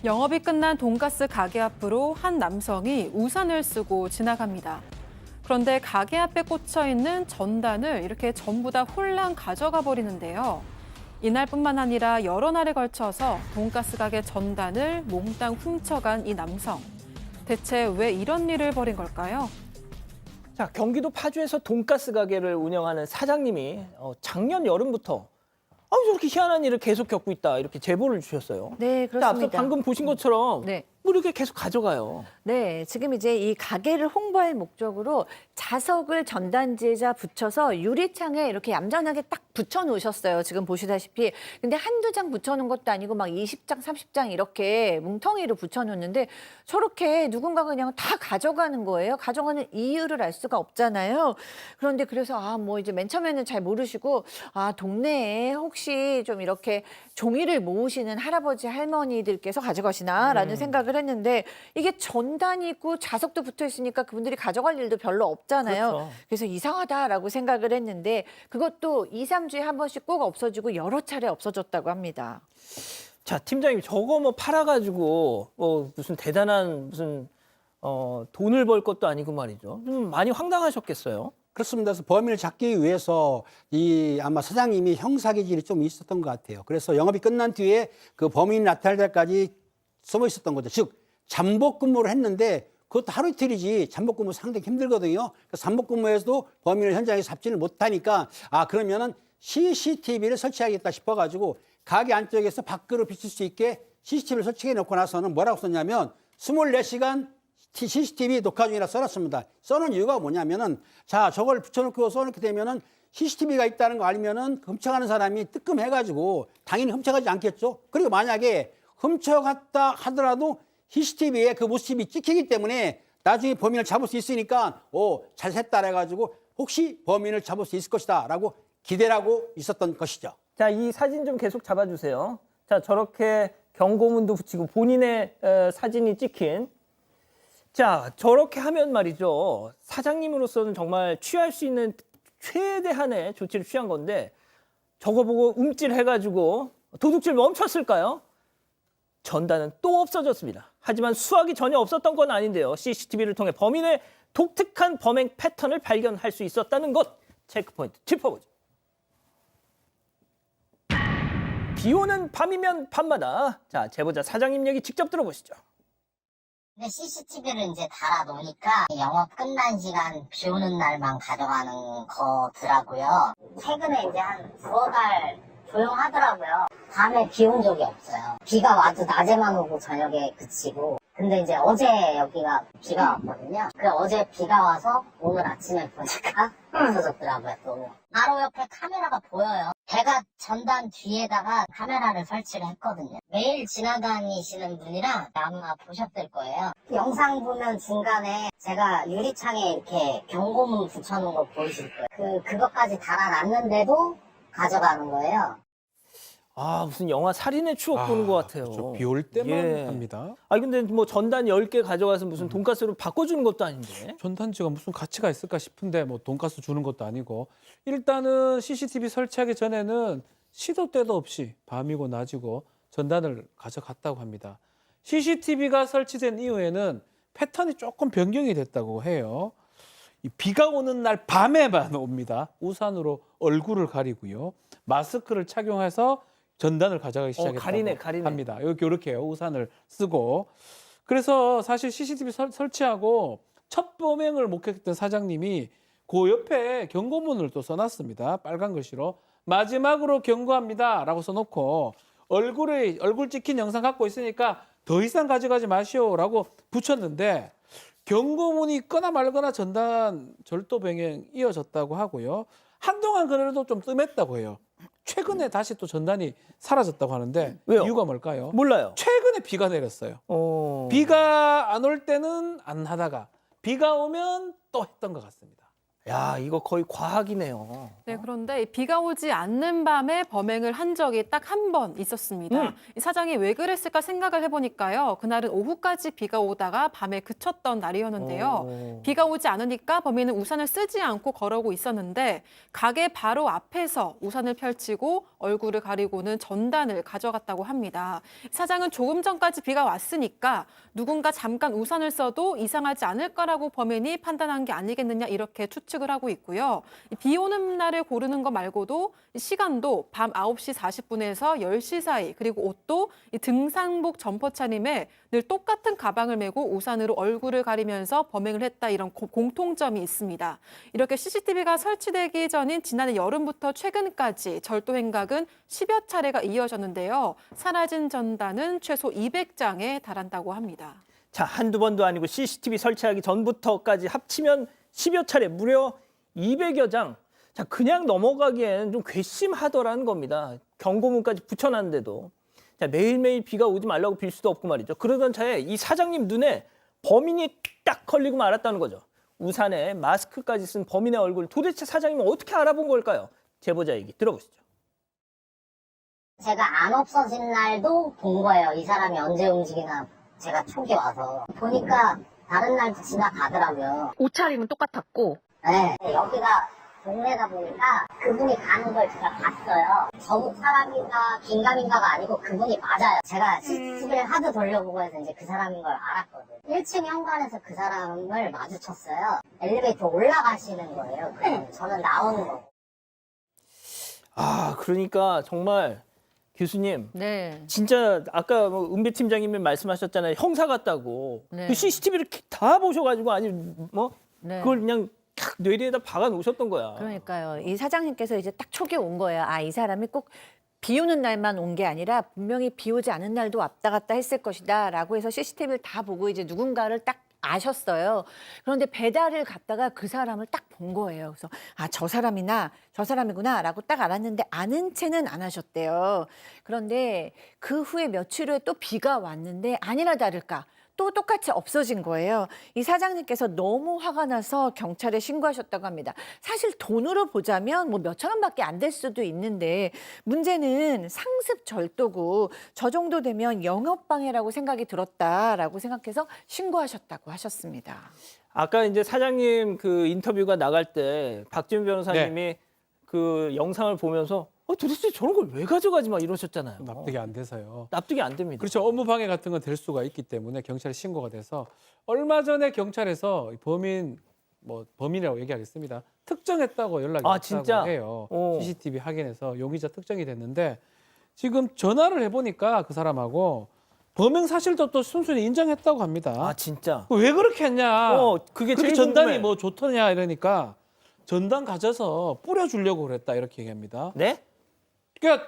영업이 끝난 돈가스 가게 앞으로 한 남성이 우산을 쓰고 지나갑니다. 그런데 가게 앞에 꽂혀 있는 전단을 이렇게 전부 다 홀랑 가져가 버리는데요. 이날뿐만 아니라 여러 날에 걸쳐서 돈가스 가게 전단을 몽땅 훔쳐간 이 남성. 대체 왜 이런 일을 벌인 걸까요? 자, 경기도 파주에서 돈가스 가게를 운영하는 사장님이 작년 여름부터 저렇게 희한한 일을 계속 겪고 있다 이렇게 제보를 주셨어요. 네, 자, 앞서 그렇습니다. 방금 보신 것처럼 네. 뭐 이렇게 계속 가져가요. 네, 지금 이제 이 가게를 홍보할 목적으로 자석을 전단지에다 붙여서 유리창에 이렇게 얌전하게 딱 붙여 놓으셨어요. 지금 보시다시피. 근데 한두 장 붙여 놓은 것도 아니고 막 20장, 30장 이렇게 뭉텅이로 붙여 놓는데 저렇게 누군가가 그냥 다 가져가는 거예요. 가져가는 이유를 알 수가 없잖아요. 그런데 그래서 뭐 이제 맨 처음에는 잘 모르시고 동네에 혹시 좀 이렇게 종이를 모으시는 할아버지 할머니들께서 가져가시나라는 생각을 했는데 이게 전단이고 자석도 붙어 있으니까 그분들이 가져갈 일도 별로 없잖아요. 그렇죠. 그래서 이상하다라고 생각을 했는데 그것도 2, 3주에 한 번씩 꼭 없어지고 여러 차례 없어졌다고 합니다. 자, 팀장님 저거 뭐 팔아가지고 무슨 대단한 무슨 돈을 벌 것도 아니고 말이죠. 좀 많이 황당하셨겠어요. 그렇습니다. 그래서 범인을 잡기 위해서 아마 사장님이 형사 기질이 좀 있었던 것 같아요. 그래서 영업이 끝난 뒤에 그 범인이 나타날 때까지 숨어 있었던 거죠. 즉 잠복 근무를 했는데 그것도 하루 이틀이지 잠복 근무 상당히 힘들거든요. 그래서 잠복 근무에서도 범인을 현장에 잡지를 못하니까 그러면은 CCTV를 설치하겠다 싶어가지고 가게 안쪽에서 밖으로 비칠 수 있게 CCTV를 설치해 놓고 나서는 뭐라고 썼냐면 24시간 CCTV 녹화 중이라 써놨습니다. 써놓은 이유가 뭐냐면은 자 저걸 붙여놓고 써놓게 되면은 CCTV가 있다는 거 알면은 훔쳐가는 사람이 뜨끔해가지고 당연히 훔쳐가지 않겠죠. 그리고 만약에 훔쳐갔다 하더라도 CCTV에 그 모습이 찍히기 때문에 나중에 범인을 잡을 수 있으니까 잘 샜다 해가지고 혹시 범인을 잡을 수 있을 것이다 라고 기대를 하고 있었던 것이죠. 자, 이 사진 좀 계속 잡아주세요. 자, 저렇게 경고문도 붙이고 본인의 사진이 찍힌. 자, 저렇게 하면 말이죠. 사장님으로서는 정말 취할 수 있는 최대한의 조치를 취한 건데 저거 보고 움찔해가지고 도둑질 멈췄을까요? 전단은 또 없어졌습니다. 하지만 수확이 전혀 없었던 건 아닌데요. CCTV를 통해 범인의 독특한 범행 패턴을 발견할 수 있었다는 것. 체크포인트 짚어보죠. 비 오는 밤이면 밤마다. 자, 제보자 사장님 얘기 직접 들어보시죠. 근데 CCTV를 이제 달아놓으니까 영업 끝난 시간 비 오는 날만 가져가는 거더라고요. 최근에 이제 한 2달 조용하더라고요. 밤에 비 온 적이 없어요. 비가 와도 낮에만 오고 저녁에 그치고. 근데 이제 어제 여기가 비가 왔거든요. 어제 비가 와서 오늘 아침에 보니까 없어졌더라고요, 또. 바로 옆에 카메라가 보여요. 제가 전단 뒤에다가 카메라를 설치를 했거든요. 매일 지나다니시는 분이라 아마 보셨을 거예요. 영상 보면 중간에 제가 유리창에 이렇게 경고문 붙여놓은 거 보이실 거예요. 그것까지 달아놨는데도 가져가는 거예요. 무슨 영화 살인의 추억 보는 것 같아요. 그렇죠. 비 올 때만 합니다. 근데 뭐 전단 10개 가져가서 무슨 돈가스로 바꿔주는 것도 아닌데. 전단지가 무슨 가치가 있을까 싶은데 뭐 돈가스 주는 것도 아니고 일단은 CCTV 설치하기 전에는 시도 때도 없이 밤이고 낮이고 전단을 가져갔다고 합니다. CCTV가 설치된 이후에는 패턴이 조금 변경이 됐다고 해요. 이 비가 오는 날 밤에만 옵니다. 우산으로 얼굴을 가리고요. 마스크를 착용해서 전단을 가져가기 시작했다고 가리네. 합니다. 이렇게요. 우산을 쓰고. 그래서 사실 CCTV 설치하고 첫 범행을 목격했던 사장님이 그 옆에 경고문을 또 써놨습니다. 빨간 글씨로. 마지막으로 경고합니다. 라고 써놓고 얼굴 찍힌 영상 갖고 있으니까 더 이상 가져가지 마시오. 라고 붙였는데 경고문이 있거나 말거나 전단 절도 병행 이어졌다고 하고요. 한동안 그래도 좀 뜸했다고 해요. 최근에 다시 또 전단이 사라졌다고 하는데 왜요? 이유가 뭘까요? 몰라요. 최근에 비가 내렸어요. 비가 안 올 때는 안 하다가 비가 오면 또 했던 것 같습니다. 야, 이거 거의 과학이네요. 네, 그런데 이 비가 오지 않는 밤에 범행을 한 적이 딱 한 번 있었습니다. 이 사장이 왜 그랬을까 생각을 해보니까요. 그날은 오후까지 비가 오다가 밤에 그쳤던 날이었는데요. 오. 비가 오지 않으니까 범인은 우산을 쓰지 않고 걸어오고 있었는데 가게 바로 앞에서 우산을 펼치고 얼굴을 가리고는 전단을 가져갔다고 합니다. 사장은 조금 전까지 비가 왔으니까 누군가 잠깐 우산을 써도 이상하지 않을 거라고 범인이 판단한 게 아니겠느냐 이렇게 추측을 하고 있고요. 비 오는 날을 고르는 것 말고도 시간도 밤 9시 40분에서 10시 사이 그리고 옷도 이 등산복 점퍼 차림에 늘 똑같은 가방을 메고 우산으로 얼굴을 가리면서 범행을 했다 이런 공통점이 있습니다. 이렇게 CCTV가 설치되기 전인 지난해 여름부터 최근까지 절도 행각은 10여 차례가 이어졌는데요. 사라진 전단은 최소 200장에 달한다고 합니다. 자, 한두 번도 아니고 CCTV 설치하기 전부터까지 합치면 10여 차례, 무려 200여 장. 자, 그냥 넘어가기엔 좀 괘씸하더라는 겁니다. 경고문까지 붙여놨는데도. 자, 매일매일 비가 오지 말라고 빌 수도 없고 말이죠. 그러던 차에 이 사장님 눈에 범인이 딱 걸리고 말았다는 거죠. 우산에 마스크까지 쓴 범인의 얼굴, 도대체 사장님은 어떻게 알아본 걸까요? 제보자 얘기 들어보시죠. 제가 안 없어진 날도 본 거예요. 이 사람이 언제 움직이나 제가 촉이 와서. 보니까 다른 날도 지나가더라고요. 옷차림은 똑같았고. 네. 여기가 동네다 보니까 그분이 가는 걸 제가 봤어요. 저국 사람인가 긴가민가가 아니고 그분이 맞아요. 제가 CCTV를 하도 돌려보고 해서 이제 그 사람인 걸 알았거든요. 1층 현관에서 그 사람을 마주쳤어요. 엘리베이터 올라가시는 거예요. 저는 나오는 거고. 아, 그러니까 정말 교수님, 네. 진짜 아까 뭐 은배 팀장님이 말씀하셨잖아요. 형사 같다고. 네. 그 CCTV를 다 보셔가지고 아니 뭐 네. 그걸 그냥 탁 뇌리에다 박아 놓으셨던 거야. 그러니까요. 이 사장님께서 이제 딱 촉이 온 거예요. 아, 이 사람이 꼭 비 오는 날만 온 게 아니라 분명히 비 오지 않은 날도 왔다 갔다 했을 것이다 라고 해서 CCTV를 다 보고 이제 누군가를 딱 아셨어요. 그런데 배달을 갔다가 그 사람을 딱 본 거예요. 그래서 아, 저 사람이구나 라고 딱 알았는데 아는 체는 안 하셨대요. 그런데 그 후에 며칠 후에 또 비가 왔는데 아니나 다를까 또 똑같이 없어진 거예요. 이 사장님께서 너무 화가 나서 경찰에 신고하셨다고 합니다. 사실 돈으로 보자면 뭐 몇천 원밖에 안 될 수도 있는데 문제는 상습 절도고 저 정도 되면 영업방해라고 생각이 들었다라고 생각해서 신고하셨다고 하셨습니다. 아까 이제 사장님 그 인터뷰가 나갈 때 박지훈 변호사님이 그 영상을 보면서 도대체 저런 걸 왜 가져가지 막 이러셨잖아요. 납득이 안 돼서요. 납득이 안 됩니다. 그렇죠. 업무 방해 같은 건 될 수가 있기 때문에 경찰에 신고가 돼서 얼마 전에 경찰에서 범인이라고 얘기하겠습니다. 특정했다고 연락이 아, 왔다고 진짜? 해요. 오. CCTV 확인해서 용의자 특정이 됐는데 지금 전화를 해보니까 그 사람하고 범행 사실도 또 순순히 인정했다고 합니다. 아, 진짜. 왜 그렇게 했냐? 그게 그렇게 제일 전단이 궁금해. 뭐 좋더냐 이러니까 전단 가져서 뿌려주려고 그랬다 이렇게 얘기합니다. 네? 그러니까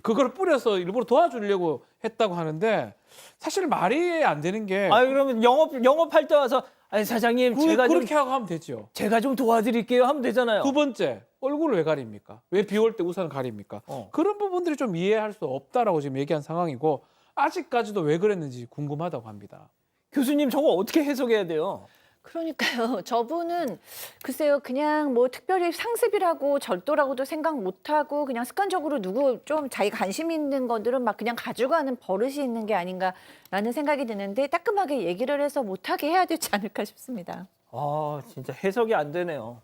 그걸 뿌려서 일부러 도와주려고 했다고 하는데 사실 말이 안 되는 게 아, 그러면 영업할 때 와서 아니 사장님 그렇게 하고 하면 되죠. 제가 좀 도와드릴게요 하면 되잖아요. 두 번째, 얼굴을 왜 가립니까? 왜 비 올 때 우산을 가립니까? 그런 부분들이 좀 이해할 수 없다라고 지금 얘기한 상황이고 아직까지도 왜 그랬는지 궁금하다고 합니다. 교수님 저거 어떻게 해석해야 돼요? 그러니까요. 저분은 글쎄요. 그냥 뭐 특별히 상습이라고 절도라고도 생각 못하고 그냥 습관적으로 누구 좀 자기 관심 있는 것들은 막 그냥 가져가는 버릇이 있는 게 아닌가라는 생각이 드는데 따끔하게 얘기를 해서 못하게 해야 되지 않을까 싶습니다. 아, 진짜 해석이 안 되네요.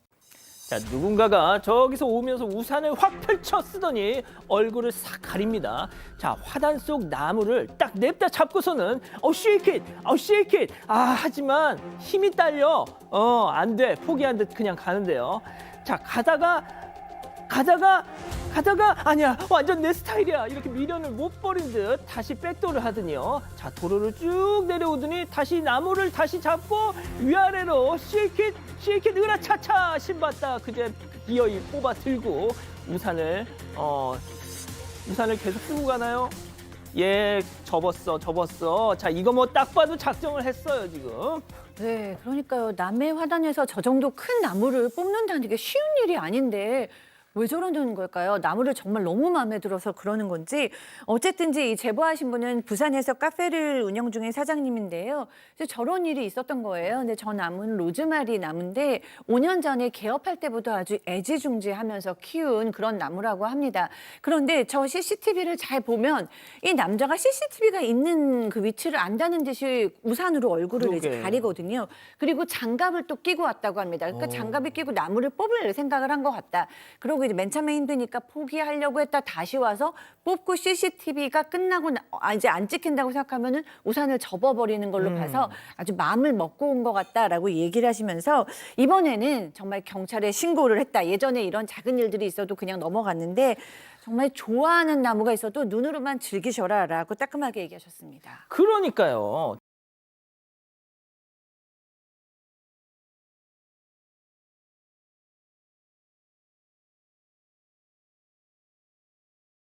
자, 누군가가 저기서 오면서 우산을 확 펼쳐 쓰더니 얼굴을 싹 가립니다. 자, 화단 속 나무를 딱 냅다 잡고서는 shake it. 하지만 힘이 딸려. 안 돼. 포기한 듯 그냥 가는데요. 자, 가다가 아니야, 완전 내 스타일이야. 이렇게 미련을 못 버린 듯 다시 백도를 하더니요. 자, 도로를 쭉 내려오더니 다시 나무를 다시 잡고 위아래로 shake it 으라차차 신봤다 그제 기어이 뽑아 들고 우산을 계속 쓰고 가나요? 예, 접었어. 자, 이거 뭐 딱 봐도 작정을 했어요 지금. 네, 그러니까요. 남의 화단에서 저 정도 큰 나무를 뽑는다는 게 쉬운 일이 아닌데 왜 저러는 걸까요? 나무를 정말 너무 마음에 들어서 그러는 건지 어쨌든지 이 제보하신 분은 부산에서 카페를 운영 중인 사장님인데요. 그래서 저런 일이 있었던 거예요. 근데 저 나무는 로즈마리 나무인데 5년 전에 개업할 때부터 아주 애지중지하면서 키운 그런 나무라고 합니다. 그런데 저 CCTV를 잘 보면 이 남자가 CCTV가 있는 그 위치를 안다는 듯이 우산으로 얼굴을 이제 그러게. 가리거든요. 그리고 장갑을 또 끼고 왔다고 합니다. 그러니까 장갑을 끼고 나무를 뽑을 생각을 한 것 같다. 그러고 이제 맨 처음에 힘드니까 포기하려고 했다 다시 와서 뽑고 CCTV가 끝나고 이제 안 찍힌다고 생각하면은 우산을 접어버리는 걸로 봐서 아주 마음을 먹고 온 것 같다라고 얘기를 하시면서 이번에는 정말 경찰에 신고를 했다. 예전에 이런 작은 일들이 있어도 그냥 넘어갔는데 정말 좋아하는 나무가 있어도 눈으로만 즐기셔라라고 따끔하게 얘기하셨습니다. 그러니까요.